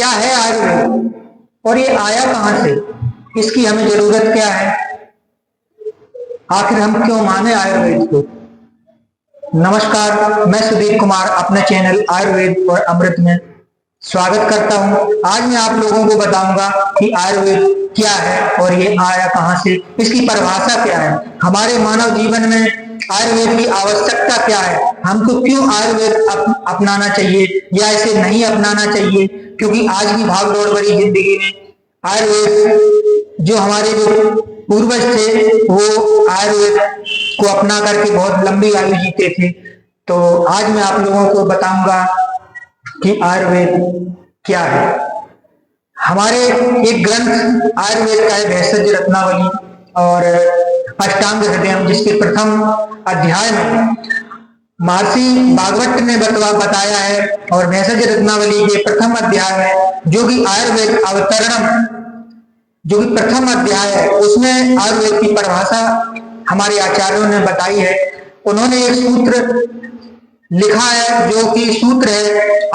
क्या है आयुर्वेद और ये आया कहां से, इसकी हमें जरूरत क्या है, आखिर हम क्यों माने आयुर्वेद को। नमस्कार, मैं सुदीप कुमार अपने चैनल आयुर्वेद और अमृत में स्वागत करता हूं। आज मैं आप लोगों को बताऊंगा कि आयुर्वेद क्या है और ये आया कहां से, इसकी परिभाषा क्या है, हमारे मानव जीवन में आयुर्वेद की आवश्यकता क्या है, हमको क्यों आयुर्वेद अपनाना चाहिए या इसे नहीं अपनाना चाहिए। क्योंकि आज की भागदौड़ भरी जिंदगी में आयुर्वेद जो हमारे जो पूर्वज थे वो आयुर्वेद को अपना करके बहुत लंबी आयु जीते थे। तो आज मैं आप लोगों को बताऊंगा कि आयुर्वेद क्या है। हमारे एक ग्रंथ आयुर्वेद का है भेषज रत्नावली और अष्टांग हृदय, जिसके प्रथम अध्याय में महर्षि भागवत ने बताया है और भेषज रत्नावली के प्रथम अध्याय में जो कि आयुर्वेद अवतरणम जो कि प्रथम अध्याय है उसमें आयुर्वेद की परिभाषा हमारे आचार्यों ने बताई है। उन्होंने एक सूत्र लिखा है जो कि सूत्र है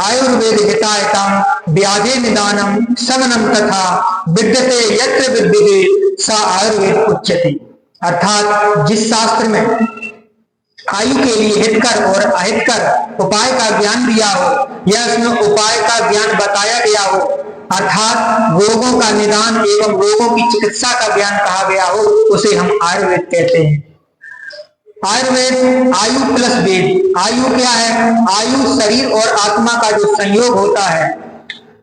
आयुर्वेद हितायतम व्याधि निदानम शमनम तथा विद्यते यत्र विद्यते सा आयुर्वेद उच्यते। अर्थात जिस शास्त्र में आयु के लिए हितकर और अहितकर उपाय का ज्ञान दिया हो या उसमें उपाय का ज्ञान बताया गया हो, अर्थात रोगों का निदान एवं रोगों की चिकित्सा का ज्ञान कहा गया हो, उसे हम आयुर्वेद कहते हैं। आयुर्वेद आयु प्लस वेद। आयु क्या है? आयु शरीर और आत्मा का जो संयोग होता है,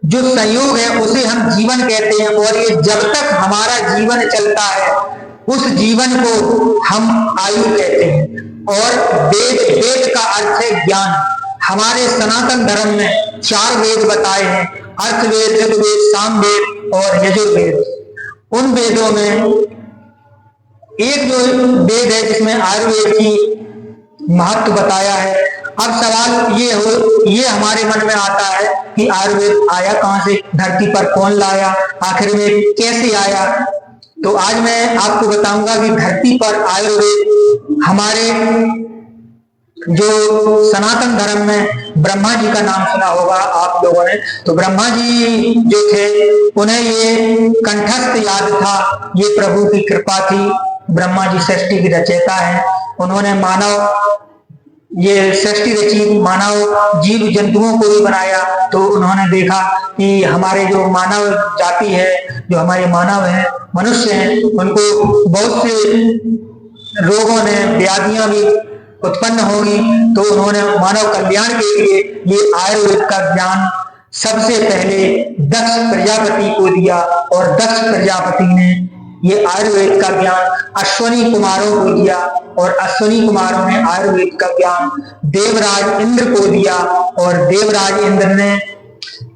जो संयोग है उसे हम जीवन कहते हैं और ये जब तक हमारा जीवन चलता है उस जीवन को हम आयु कहते हैं। और वेद, वेद का अर्थ है ज्ञान। हमारे सनातन धर्म में 4 वेद बताए हैं, अर्थवेद, ऋग्वेद, सामवेद और यजुर्वेद। उन वेदों में एक जो वेद है जिसमें आयुर्वेद की महत्व बताया है। अब सवाल ये हमारे मन में आता है कि आयुर्वेद आया कहां से, धरती पर कौन लाया, आखिर में कैसे आया। तो आज मैं आपको बताऊंगा कि धरती पर आयुर्वेद हमारे जो सनातन धर्म में ब्रह्मा जी का नाम सुना होगा आप लोगों ने। तो ब्रह्मा जी जो थे उन्हें ये कंठस्थ याद था, ये प्रभु की कृपा थी। ब्रह्मा जी सृष्टि की रचयिता है, उन्होंने ये सृष्टि रची, मानव जीव जंतुओं को भी बनाया। तो उन्होंने देखा कि हमारे जो मानव जाति है, जो हमारे मानव है, मनुष्य हैं, उनको बहुत से रोगों ने, व्याधियां भी उत्पन्न होगी। तो उन्होंने मानव कल्याण के लिए ये आयुर्वेद का ज्ञान सबसे पहले दक्ष प्रजापति को दिया और दक्ष प्रजापति ने ये आयुर्वेद का ज्ञान अश्वनी कुमारों को दिया और अश्वनी कुमारों ने आयुर्वेद का ज्ञान देवराज इंद्र को दिया और देवराज इंद्र ने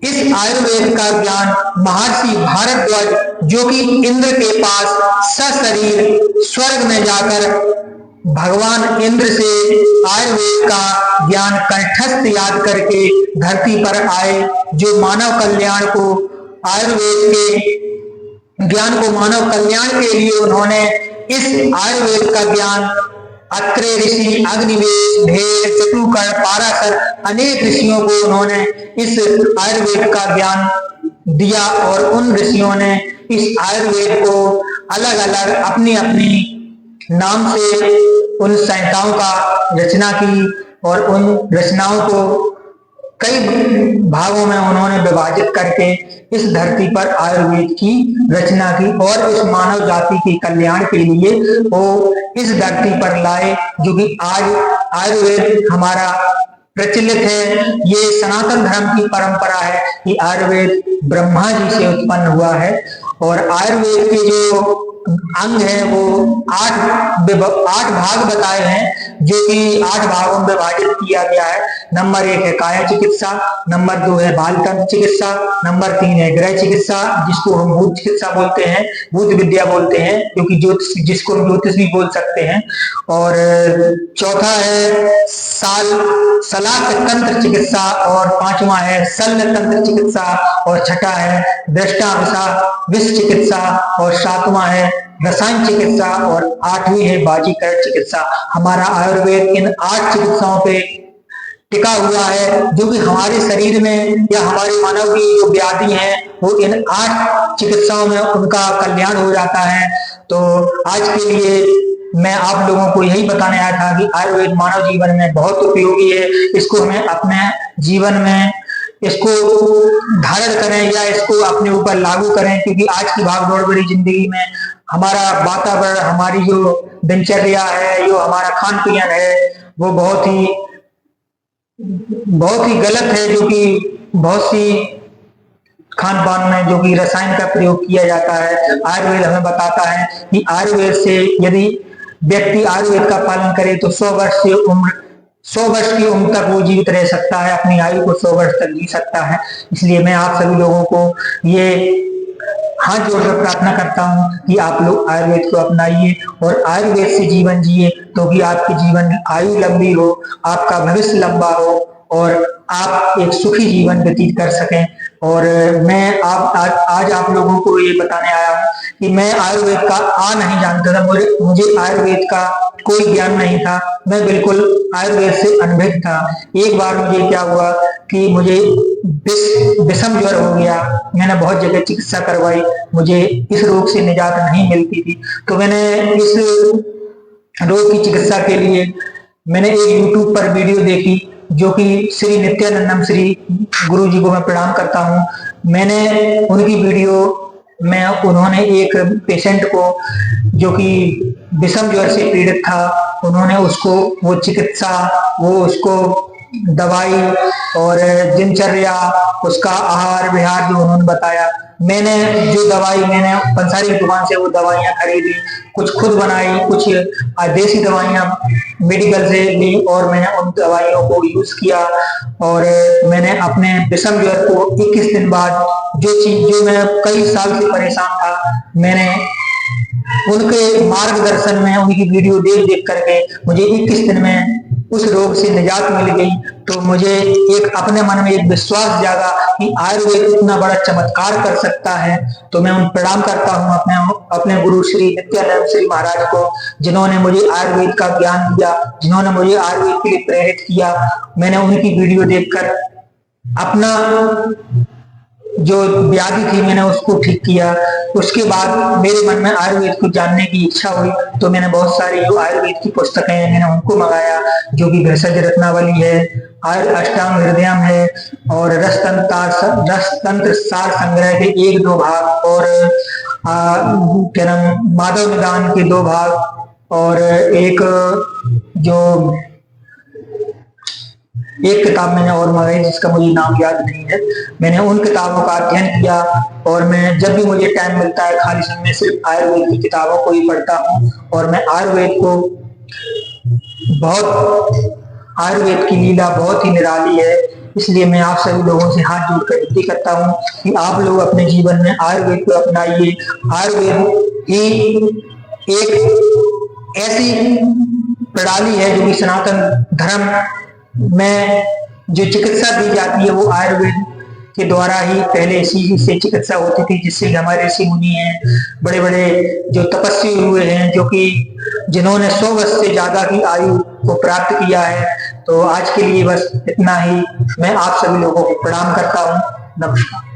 इस आयुर्वेद का ज्ञान महर्षि भारद्वाज जो कि इंद्र के पास सशरीर स्वर्ग में जाकर भगवान इंद्र से आयुर्वेद का ज्ञान कंठस्थ याद करके धरती पर आए, जो मानव कल्याण को आयुर्वेद के ज्ञान को मानव कल्याण के लिए उन्होंने इस आयुर्वेद का ज्ञान अत्रे ऋषि, अग्निवेश, भेड़, चतुकर्ण, पाराशर अनेक ऋषियों को उन्होंने इस आयुर्वेद का ज्ञान दिया और उन ऋषियों ने इस आयुर्वेद को अलग अलग अपनी अपनी नाम से उन संहिताओं का रचना की और उन रचनाओं को कई भागों में उन्होंने विभाजित करके इस धरती पर आयुर्वेद की रचना की और इस मानव जाति के कल्याण के लिए वो इस धरती पर लाए, जो कि आज आयुर्वेद हमारा प्रचलित है। ये सनातन धर्म की परंपरा है कि आयुर्वेद ब्रह्मा जी से उत्पन्न हुआ है और आयुर्वेद के जो अंग है वो 8 भाग बताए हैं, जो कि 8 भागों में विभाजित किया गया है। नंबर 1 है काया चिकित्सा, नंबर 2 है बाल तंत्र चिकित्सा, नंबर 3 है गृह चिकित्सा जिसको हम भूत चिकित्सा बोलते हैं, भूत विद्या बोलते हैं, क्योंकि ज्योतिष जिसको हम ज्योतिष भी बोल सकते हैं, और चौथा है सलाक तंत्र चिकित्सा और 5वां है शल्य तंत्र चिकित्सा और 6ठा है दृष्टा विष चिकित्सा और 7वां है रसायन चिकित्सा और 8वीं है बाजीकरण चिकित्सा। हमारा आयुर्वेद इन 8 चिकित्साओं पे टिका हुआ है, जो कि हमारे शरीर में या हमारे मानव की जो व्याधि है वो इन 8 चिकित्साओं में उनका कल्याण हो जाता है। तो आज के लिए मैं आप लोगों को यही बताने आया था कि आयुर्वेद मानव जीवन में बहुत उपयोगी है। इसको हमें अपने जीवन में इसको धारण करें या इसको अपने ऊपर लागू करें, क्योंकि आज की भागदौड़ भरी जिंदगी में हमारा वातावरण, हमारी जो दिनचर्या है, जो हमारा खान पीन है, वो बहुत ही गलत है। जो कि बहुत सी खान पान में जो कि रसायन का प्रयोग किया जाता है। आयुर्वेद हमें बताता है कि आयुर्वेद से यदि व्यक्ति आयुर्वेद का पालन करे तो 100 वर्ष की उम्र तक वो जीवित रह सकता है, अपनी आयु को 100 वर्ष तक जी सकता है। इसलिए मैं आप सभी लोगों को ये हाथ जोड़कर प्रार्थना करता हूँ कि आप लोग आयुर्वेद को अपनाइए और आयुर्वेद से जीवन जिए, तो कि आपकी जीवन आयु लंबी हो, आपका भविष्य लंबा हो और आप एक सुखी जीवन व्यतीत कर सकें। और मैं आज आप लोगों को ये बताने आया हूँ कि मैं आयुर्वेद का नहीं जानता था, मुझे आयुर्वेद का कोई ज्ञान नहीं था, मैं बिल्कुल आयुर्वेद से अनभिज्ञ था। एक बार मुझे क्या हुआ कि मुझे विषम ज्वर हो गया। मैंने बहुत जगह चिकित्सा करवाई, मुझे इस रोग से निजात नहीं मिलती थी। तो मैंने इस रोग की चिकित्सा के लिए मैंने एक YouTube पर वीडियो देखी, जो कि श्री नित्यानंदम श्री गुरु जी को मैं प्रणाम करता हूँ। मैंने उनकी वीडियो में उन्होंने एक पेशेंट को जो कि विषम ज्वर से पीड़ित था, उन्होंने उसको वो चिकित्सा, वो उसको दवाई और दिनचर्या, उसका आहार विहार जो उन्होंने बताया, मैंने पंसारी की दुकान से वो दवाइयाँ खरीदी, कुछ खुद बनाई, कुछ देसी दवाइयाँ मेडिकल से ली और मैंने उन दवाइयों को यूज किया। और मैंने अपने विषम ज्वर को 21 दिन बाद जो मैं कई साल से परेशान था, मैंने उनके मार्गदर्शन में, उनकी वीडियो देख देख करके मुझे 21 दिन में उस रोग से निजात मिल गई। तो मुझे एक अपने मन में एक विश्वास जागा कि आयुर्वेद इतना बड़ा चमत्कार कर सकता है। तो मैं उन प्रणाम करता हूँ अपने गुरु श्री नित्यानंद श्री महाराज को, जिन्होंने मुझे आयुर्वेद का ज्ञान दिया, जिन्होंने मुझे आयुर्वेद के लिए प्रेरित किया। मैंने उनकी वीडियो देखकर अपना जो व्याधि थी मैंने उसको ठीक किया। उसके बाद मेरे मन में आयुर्वेद को जानने की इच्छा हुई, तो मैंने बहुत सारी जो आयुर्वेद की पुस्तकें हैं मैंने उनको मंगाया, जो कि भेषज रत्नावली है, अष्टांग हृदयम है और रसतंत्र सार संग्रह के 1-2 भाग और क्या नाम माधव निदान के 2 भाग और एक किताब मैंने और मंगाई जिसका मुझे नाम याद नहीं है। मैंने उन किताबों का अध्ययन किया और मैं जब भी मुझे टाइम मिलता है खाली समय में सिर्फ आयुर्वेद की किताबों को ही पढ़ता हूँ। और मैं आयुर्वेद की लीला बहुत ही निराली है। इसलिए मैं आप सभी लोगों से हाथ जोड़कर विनती करता हूँ कि आप लोग अपने जीवन में आयुर्वेद को अपनाइए। आयुर्वेद ही एक ऐसी प्रणाली है जो कि सनातन धर्म में जो चिकित्सा दी जाती है वो आयुर्वेद के द्वारा ही पहले इसी से चिकित्सा होती थी, जिससे हमारे ऋषि मुनि हैं, बड़े बड़े जो तपस्वी हुए हैं, जो कि जिन्होंने 100 वर्ष से ज्यादा की आयु को प्राप्त किया है। तो आज के लिए बस इतना ही। मैं आप सभी लोगों को प्रणाम करता हूँ। नमस्कार।